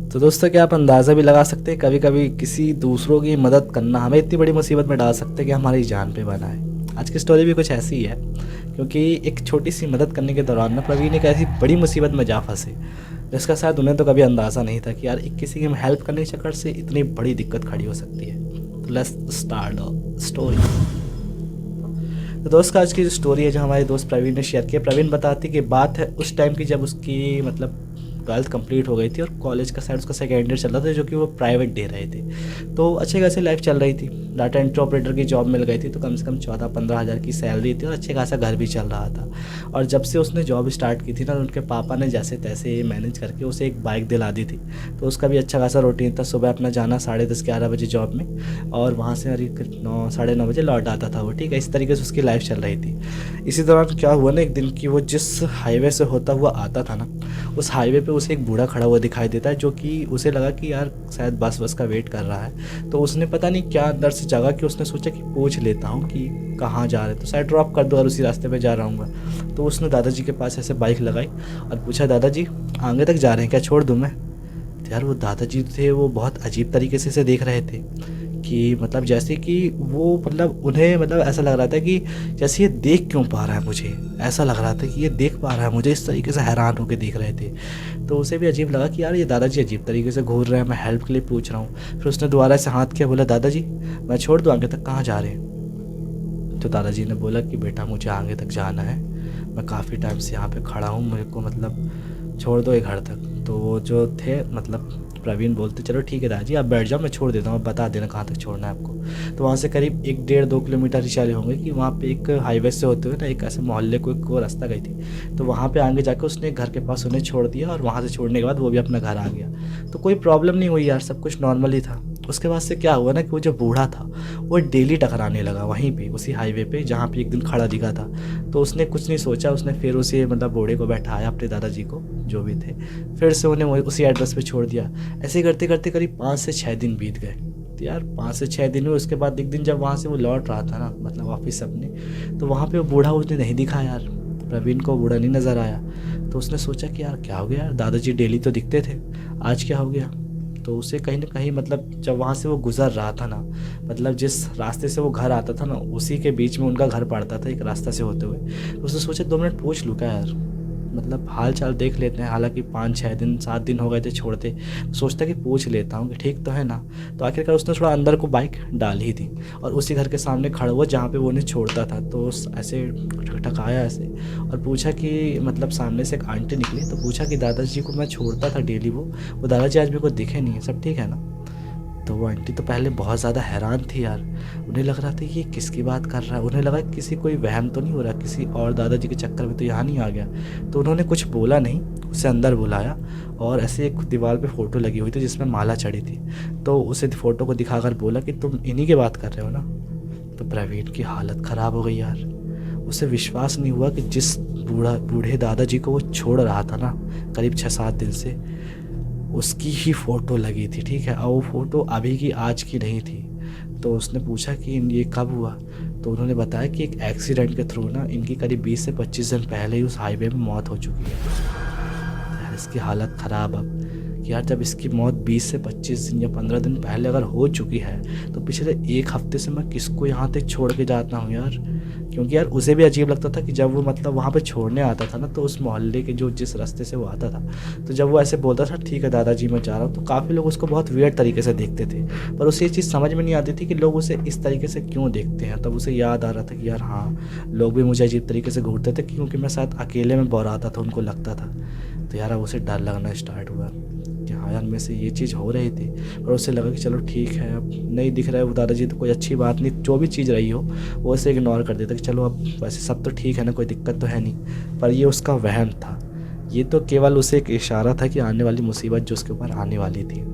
तो दोस्तों क्या आप अंदाज़ा भी लगा सकते हैं, कभी कभी किसी दूसरों की मदद करना हमें इतनी बड़ी मुसीबत में डाल सकते हैं कि हमारी जान पे बना है। आज की स्टोरी भी कुछ ऐसी ही है, क्योंकि एक छोटी सी मदद करने के दौरान ना प्रवीण एक ऐसी बड़ी मुसीबत में जा फंसे जिसका शायद उन्हें तो कभी अंदाज़ा नहीं था कि यार एक किसी की हेल्प करने के चक्कर से इतनी बड़ी दिक्कत खड़ी हो सकती है। तो लेट्स स्टार्ट द स्टोरी। तो दोस्त का आज की जो स्टोरी है, जो हमारे दोस्त प्रवीण ने शेयर किया, प्रवीण बताती कि बात है उस टाइम की जब उसकी मतलब 12th कंप्लीट हो गई थी और कॉलेज का शायद उसका सेकेंड ईयर चल रहा था, जो कि वो प्राइवेट दे रहे थे। तो अच्छे खासे लाइफ चल रही थी, डाटा एंट्री ऑपरेटर की जॉब मिल गई थी, तो कम से कम 14-15 हज़ार की सैलरी थी और अच्छे खासा घर भी चल रहा था। और जब से उसने जॉब स्टार्ट की थी ना, उनके पापा ने जैसे तैसे मैनेज करके उसे एक बाइक दिला दी थी। तो उसका भी अच्छा खासा रूटीन था, सुबह अपना जाना 10:30-11 बजे जॉब में और वहाँ से 9 साढ़े 9 बजे लौट आता था वो। ठीक है, इस तरीके से उसकी लाइफ चल रही थी। इसी दौरान क्या हुआ ना, एक दिन की वो जिस हाईवे से होता हुआ आता था ना, उस हाईवे पे उसे एक बूढ़ा खड़ा हुआ दिखाई देता है, जो कि उसे लगा कि यार शायद बस का वेट कर रहा है। तो उसने पता नहीं क्या अंदर से जगा कि उसने सोचा कि पूछ लेता हूँ कि कहाँ जा रहे, तो शायद ड्रॉप कर दो और उसी रास्ते पे जा रहा हूँ। तो उसने दादाजी के पास ऐसे बाइक लगाई और पूछा, दादाजी आगे तक जा रहे हैं क्या, छोड़ दूँ मैं? तो यार वो दादाजी थे, वो बहुत अजीब तरीके से देख रहे थे कि मतलब जैसे कि वो मतलब उन्हें मतलब ऐसा लग रहा था कि जैसे ये देख क्यों पा रहा है मुझे, ऐसा लग रहा था कि ये देख पा रहा है मुझे, इस तरीके से हैरान होकर देख रहे थे। तो उसे भी अजीब लगा कि यार ये दादाजी अजीब तरीके से घूर रहे हैं, मैं हेल्प के लिए पूछ रहा हूँ। फिर उसने दोबारा से हाथ किया, बोला, दादाजी मैं छोड़ दूँ आगे तक, कहाँ जा रहे हैं? तो दादाजी ने बोला कि बेटा मुझे आगे तक जाना है, मैं काफ़ी टाइम से यहाँ पे खड़ा हूँ, मेरे को मतलब छोड़ दो ये घर तक। तो वो जो थे मतलब प्रवीण बोलते, चलो ठीक है दादाजी आप बैठ जाओ, मैं छोड़ देता हूँ, आप बता देना कहाँ तक छोड़ना है आपको। तो वहाँ से करीब 1-1.5-2 किलोमीटर ही चले होंगे कि वहाँ पे एक हाईवे से होते हुए ना एक ऐसे मोहल्ले को एक वो रास्ता गई थी। तो वहाँ पे आगे जाकर उसने घर के पास उन्हें छोड़ दिया और वहाँ से छोड़ने के बाद वो भी अपना घर आ गया। तो कोई प्रॉब्लम नहीं हुई यार, सब कुछ नॉर्मल ही था। उसके बाद से क्या हुआ ना कि वो जो बूढ़ा था वो डेली टकराने लगा वहीं पे उसी हाईवे पे जहाँ पे एक दिन खड़ा दिखा था। तो उसने कुछ नहीं सोचा, उसने फिर उसे मतलब बूढ़े को बैठाया, अपने दादाजी को जो भी थे, फिर से उन्हें उसी एड्रेस पे छोड़ दिया। ऐसे करते करते करीब 5 से 6 दिन बीत गए। तो यार 5 से 6 दिन हुए, उसके बाद एक दिन जब वहाँ से वो लौट रहा था ना मतलब ऑफिस अपने, तो वहाँ पे वो बूढ़ा उसने नहीं दिखा यार, प्रवीण को बूढ़ा नहीं नज़र आया। तो उसने सोचा कि यार क्या हो गया यार, दादाजी डेली तो दिखते थे, आज क्या हो गया? तो उसे कहीं ना कहीं मतलब जब वहाँ से वो गुज़र रहा था ना, मतलब जिस रास्ते से वो घर आता था ना उसी के बीच में उनका घर पड़ता था एक रास्ता से होते हुए। तो उसने सोचा 2 मिनट पूछ लूँ क्या यार, मतलब हाल चाल देख लेते हैं। हालांकि 5-6 दिन 7 दिन हो गए थे छोड़ते, तो सोचता कि पूछ लेता हूँ कि ठीक तो है ना। तो आखिरकार उसने थोड़ा अंदर को बाइक डाल ही दी और उसी घर के सामने खड़ा हुआ जहाँ पे वो उन्हें छोड़ता था। तो ऐसे ठकठकाया ऐसे और पूछा कि मतलब सामने से एक आंटी निकली, तो पूछा कि दादाजी को मैं छोड़ता था डेली, वो दादाजी आज मेरे को दिखे नहीं है, सब ठीक है ना? तो वो आंटी तो पहले बहुत ज़्यादा हैरान थी यार, उन्हें लग रहा था ये किसकी बात कर रहा है, उन्हें लगा किसी कोई वहम तो नहीं हो रहा, किसी और दादाजी के चक्कर में तो यहाँ नहीं आ गया। तो उन्होंने कुछ बोला नहीं, उसे अंदर बुलाया और ऐसे एक दीवार पे फ़ोटो लगी हुई थी जिसमें माला चढ़ी थी। तो उसे फ़ोटो को दिखाकर बोला कि तुम इन्हीं की बात कर रहे हो ना? तो प्रवीण की हालत ख़राब हो गई यार, उसे विश्वास नहीं हुआ कि जिस बूढ़े दादाजी को वो छोड़ रहा था ना करीब 6-7 दिन से, उसकी ही फ़ोटो लगी थी। ठीक है, और वो फ़ोटो अभी की आज की नहीं थी। तो उसने पूछा कि ये कब हुआ? तो उन्होंने बताया कि एक एक्सीडेंट के थ्रू ना इनकी करीब 20 से 25 दिन पहले ही उस हाईवे में मौत हो चुकी है। यार इसकी हालत ख़राब अब कि यार जब इसकी मौत 20 से 25 दिन या 15 दिन पहले अगर हो चुकी है, तो पिछले 1 हफ्ते से मैं किसको यहाँ तक छोड़ के जाता हूँ यार? क्योंकि यार उसे भी अजीब लगता था कि जब वो मतलब वहाँ पे छोड़ने आता था ना, तो उस मोहल्ले के जो जिस रास्ते से वो आता था, तो जब वो ऐसे बोलता था ठीक है दादाजी मैं जा रहा हूँ, तो काफ़ी लोग उसको बहुत वियर्ड तरीके से देखते थे। पर उसे ये चीज़ समझ में नहीं आती थी कि लोग उसे इस तरीके से क्यों देखते हैं। तब उसे याद आ रहा था कि यार हाँ, लोग भी मुझे अजीब तरीके से घूरते थे क्योंकि मैं शायद अकेले में बौराता था, उनको लगता था। तो यार अब उसे डर लगना स्टार्ट हुआ कि हाँ यार मेरे से ये चीज़ हो रही थी। और उसे लगा कि चलो ठीक है, अब नहीं दिख रहा है वो दादाजी तो कोई अच्छी बात नहीं, जो भी चीज़ रही हो वो उसे इग्नोर कर देता कि चलो अब वैसे सब तो ठीक है ना, कोई दिक्कत तो है नहीं। पर ये उसका वहम था, ये तो केवल उसे एक इशारा था कि आने वाली मुसीबत जो उसके ऊपर आने वाली थी।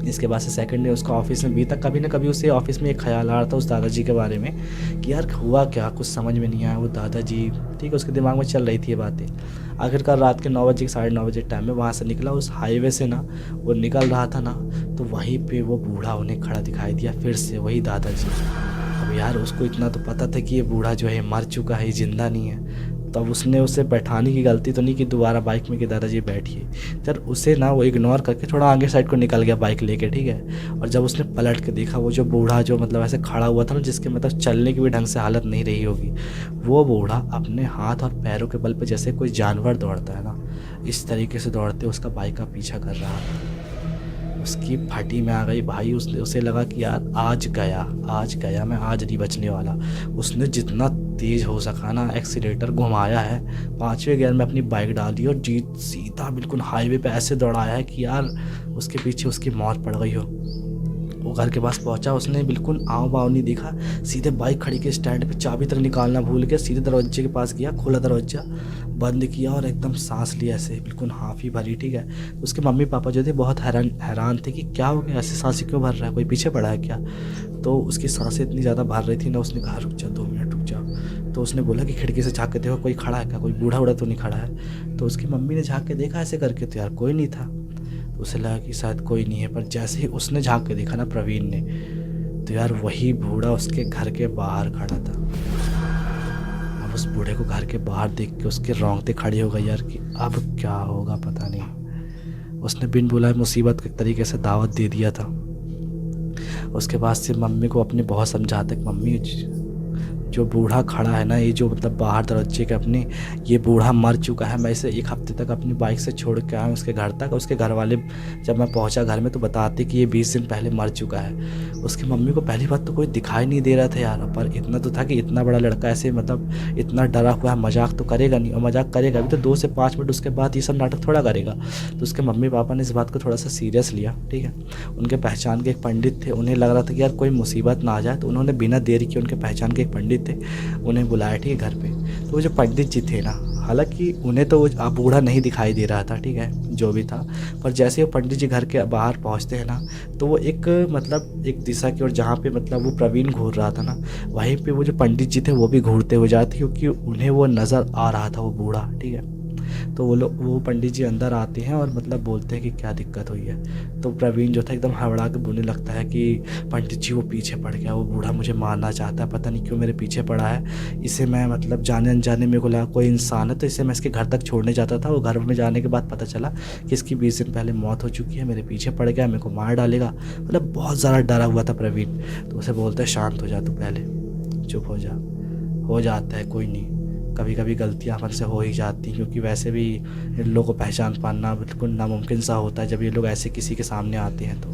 इसके बाद से सेकंड डे उसका ऑफिस में बीता, कभी ना कभी उसे ऑफिस में एक ख्याल आ रहा था उस दादाजी के बारे में कि यार हुआ क्या, कुछ समझ में नहीं आया वो दादाजी। ठीक है, उसके दिमाग में चल रही थी ये बातें। आखिरकार रात के 9 बजे 9:30 टाइम में वहाँ से निकला, उस हाईवे से ना वो निकल रहा था ना, तो वहीं पे वो बूढ़ा उन्हें खड़ा दिखाई दिया, फिर से वही दादाजी। अब यार उसको इतना तो पता था कि ये बूढ़ा जो है मर चुका है, ये जिंदा नहीं है। तो अब उसने उसे बैठाने की गलती तो नहीं की दोबारा बाइक में कि दादाजी बैठिए, सर उसे ना वो इग्नोर करके थोड़ा आगे साइड को निकल गया बाइक लेके, ठीक है। और जब उसने पलट के देखा, वो जो बूढ़ा जो मतलब ऐसे खड़ा हुआ था ना, जिसके मतलब चलने की भी ढंग से हालत नहीं रही होगी, वो बूढ़ा अपने हाथ और पैरों के बल पे जैसे कोई जानवर दौड़ता है ना, इस तरीके से दौड़ते उसका बाइक का पीछा कर रहा था। उसकी फटी में आ गई भाई, उसे लगा कि यार आज गया मैं, आज नहीं बचने वाला। उसने जितना तेज़ हो सका ना एक्सीलेटर घुमाया है, 5वें गियर में अपनी बाइक डाली और जीत सीधा बिल्कुल हाईवे पे ऐसे दौड़ाया है कि यार उसके पीछे उसकी मौत पड़ गई हो। वो घर के पास पहुंचा, उसने बिल्कुल आव बाव नहीं देखा, सीधे बाइक खड़ी के स्टैंड पे चाबी तक निकालना भूल गया, सीधे दरवाजे के पास गया, खोला दरवाजा, बंद किया और एकदम सांस लिया ऐसे बिल्कुल हाफी भरी, ठीक है। तो उसके मम्मी पापा जो थे बहुत हैरान थे कि क्या हो गया, ऐसे सांसें क्यों भर रहा है, कोई पीछे पड़ा है क्या। तो उसकी सांसें इतनी ज़्यादा भर रही थी ना, उसने कहा रुक जा 2 मिनट रुक जा। तो उसने बोला कि खिड़की से झाँक के देखो कोई खड़ा है क्या, कोई बूढ़ा उड़ा तो नहीं खड़ा है। तो उसकी मम्मी ने झाँक के देखा ऐसे करके, तो यार कोई नहीं था। तो उसे लगा कि शायद कोई नहीं है, पर जैसे ही उसने झाँक के देखा ना प्रवीण ने, तो यार वही बूढ़ा उसके घर के बाहर खड़ा था। अब उस बूढ़े को घर के बाहर देख के उसके रोंगटे खड़े हो गए यार कि अब क्या होगा पता नहीं। उसने बिन बुलाए मुसीबत के तरीके से दावत दे दिया था। उसके बाद से मम्मी को अपने बहुत समझाते कि मम्मी जो बूढ़ा खड़ा है ना, ये जो मतलब बाहर दरवाजे के अपने, ये बूढ़ा मर चुका है। मैं इसे 1 हफ्ते तक अपनी बाइक से छोड़ के आया उसके घर तक। उसके घर वाले जब मैं पहुंचा घर में तो बताते कि ये 20 दिन पहले मर चुका है। उसकी मम्मी को पहली बात तो कोई दिखाई नहीं दे रहा था यार, पर इतना तो था कि इतना बड़ा लड़का ऐसे मतलब इतना डरा हुआ है, मजाक तो करेगा नहीं, और मजाक करेगा भी तो 2 से 5 मिनट उसके बाद ये सब नाटक थोड़ा करेगा। तो उसके मम्मी पापा ने इस बात को थोड़ा सा सीरियस लिया, ठीक है। उनके पहचान के एक पंडित थे, उन्हें लग रहा था कि यार कोई मुसीबत ना आ जाए, तो उन्होंने बिना देरी के, उनके पहचान के एक पंडित थे, उन्हें बुलाया, ठीक है, घर पे। तो वो जो पंडित जी थे ना, हालांकि उन्हें तो वो बूढ़ा नहीं दिखाई दे रहा था, ठीक है, जो भी था। पर जैसे वो पंडित जी घर के बाहर पहुंचते हैं ना, तो वो एक मतलब एक दिशा की ओर जहाँ पे मतलब वो प्रवीण घूर रहा था ना, वहीं पे वो जो पंडित जी थे वो भी घूरते हुए जाते, क्योंकि उन्हें वो नज़र आ रहा था वो बूढ़ा, ठीक है। तो वो पंडित जी अंदर आते हैं और मतलब बोलते हैं कि क्या दिक्कत हुई है। तो प्रवीण जो था एकदम हड़बड़ा के बोलने लगता है कि पंडित जी वो पीछे पड़ गया, वो बूढ़ा मुझे मारना चाहता है, पता नहीं क्यों मेरे पीछे पड़ा है। इसे मैं मतलब जाने अनजाने मेरे को लगा कोई इंसान है, तो इसे मैं इसके घर तक छोड़ने जाता था। वो घर में जाने के बाद पता चला कि इसकी 20 दिन पहले मौत हो चुकी है, मेरे पीछे पड़ गया, मेरे को मार डालेगा। मतलब बहुत ज़्यादा डरा हुआ था प्रवीण। तो उसे बोलते हैं शांत हो जा तू, पहले चुप हो जा, हो जाता है, कोई नहीं, कभी कभी गलतियाँ अपन से हो ही जाती हैं, क्योंकि वैसे भी इन लोगों को पहचान पाना बिल्कुल नामुमकिन सा होता है जब ये लोग ऐसे किसी के सामने आते हैं। तो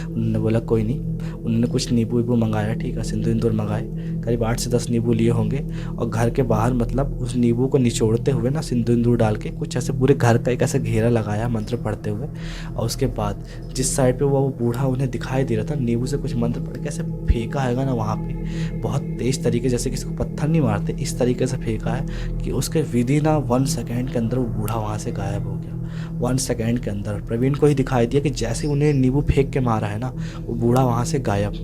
उन्होंने बोला कोई नहीं। उन्होंने कुछ नींबू वीबू मंगाया, ठीक है, सिंदूर मंगाए, करीब 8 से 10 नींबू लिए होंगे। और घर के बाहर मतलब उस नींबू को निचोड़ते हुए ना सिंदूर डाल के कुछ ऐसे पूरे घर का एक ऐसा घेरा लगाया मंत्र पढ़ते हुए। और उसके बाद जिस साइड पे वो बूढ़ा उन्हें दिखाई दे रहा था, नींबू से कुछ मंत्र पढ़ के ऐसे फेंका है ना वहाँ पे, बहुत तेज़ तरीके, जैसे किसी को पत्थर नहीं मारते इस तरीके से फेंका है कि उसके विधि ना 1 सेकेंड के अंदर वो बूढ़ा वहाँ से गायब हो गया। 1 सेकेंड के अंदर प्रवीण को ही दिखाई दिया कि जैसे उन्हें नींबू फेंक के मारा है ना, वो बूढ़ा वहाँ से गायब।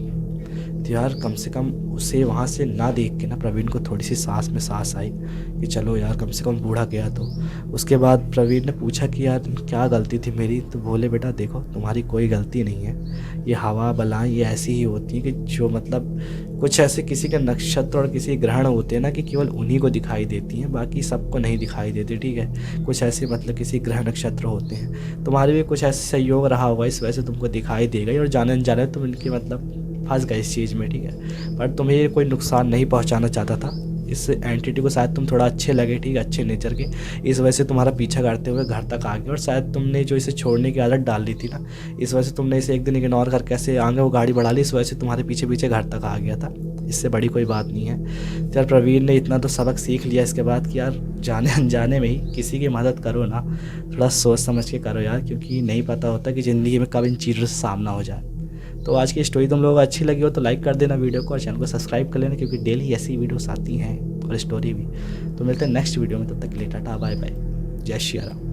तो यार कम से कम उसे वहाँ से ना देख के ना प्रवीण को थोड़ी सी सांस में सांस आई कि चलो यार कम से कम बूढ़ा गया। तो उसके बाद प्रवीण ने पूछा कि यार क्या गलती थी मेरी। तो बोले बेटा देखो तुम्हारी कोई गलती नहीं है, ये हवा बलाएं ये ऐसी ही होती हैं कि जो मतलब कुछ ऐसे किसी के नक्षत्र और किसी ग्रहण होते हैं ना कि केवल उन्हीं को दिखाई देती हैं, बाकी सबको नहीं दिखाई देती, ठीक है। कुछ ऐसे मतलब किसी ग्रह नक्षत्र होते हैं, तुम्हारे भी कुछ ऐसे संयोग रहा होगा, इस वजह से तुमको दिखाई देगा और जाने अनजाने तुम इनके मतलब फंस गए इस चीज़ में, ठीक है। पर तुम्हें कोई नुकसान नहीं पहुंचाना चाहता था, इस एंटिटी को शायद तुम थोड़ा अच्छे लगे, ठीक है, अच्छे नेचर के, इस वजह से तुम्हारा पीछा करते हुए घर तक आ गए। और शायद तुमने जो इसे छोड़ने की आदत डाल दी थी ना, इस वजह से तुमने इसे एक दिन इग्नोर करके ऐसे आगे वो गाड़ी बढ़ा ली, इस वजह से तुम्हारे पीछे पीछे घर तक आ गया था। इससे बड़ी कोई बात नहीं है। तो यार प्रवीण ने इतना तो सबक सीख लिया इसके बाद कि यार जाने अनजाने में ही किसी की मदद करो ना, थोड़ा सोच समझ के करो यार, क्योंकि नहीं पता होता कि ज़िंदगी में कब इन चीज़ों से सामना हो जाए। तो आज की स्टोरी तुम लोगों को अच्छी लगी हो तो लाइक कर देना वीडियो को और चैनल को सब्सक्राइब कर लेना, क्योंकि डेली ऐसी वीडियोस आती हैं और स्टोरी भी। तो मिलते हैं नेक्स्ट वीडियो में, तब तक के लिए टाटा बाय बाय, जय श्री राम।